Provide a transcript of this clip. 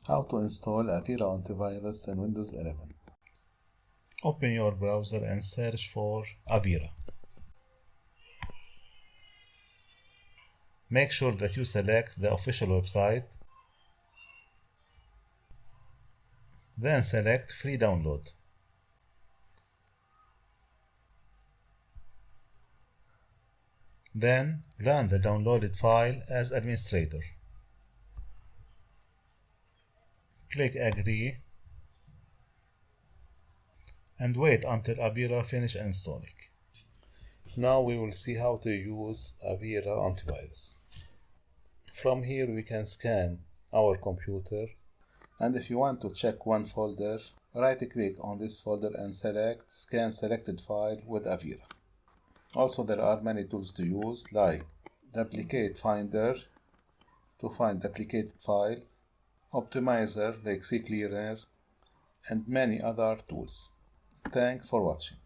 How to install Avira Antivirus in Windows 11. Open your browser and search for Avira. Make sure that you select the official website. Then select Free Download. Then run the downloaded file as administrator. Click Agree and wait until Avira finish installing. Now we will see how to use Avira Antivirus. From here we can scan our computer, and if you want to check one folder, right click on this folder and select Scan Selected File with Avira. Also there are many tools to use like Duplicate Finder to find duplicated files, Optimizer like CClearer, and many other tools. Thanks for watching.